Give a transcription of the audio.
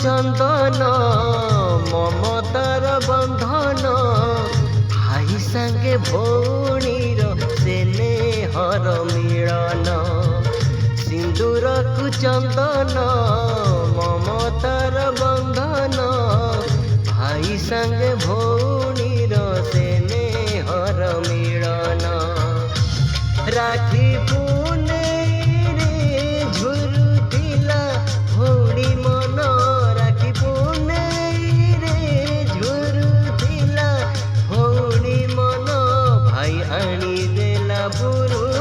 चंदन ममतार बंधन भाई संगे भौणीर स्नेहर मिलन सिंदूर को चंदन ममतार बंधन भाई संगे भौणीर स्नेहर मिलन राखी पुनेई रे झुरुथिला भौणी मन राखी पुनेई रे झुरुथिला भौणी मन भाई आनी देला बुरु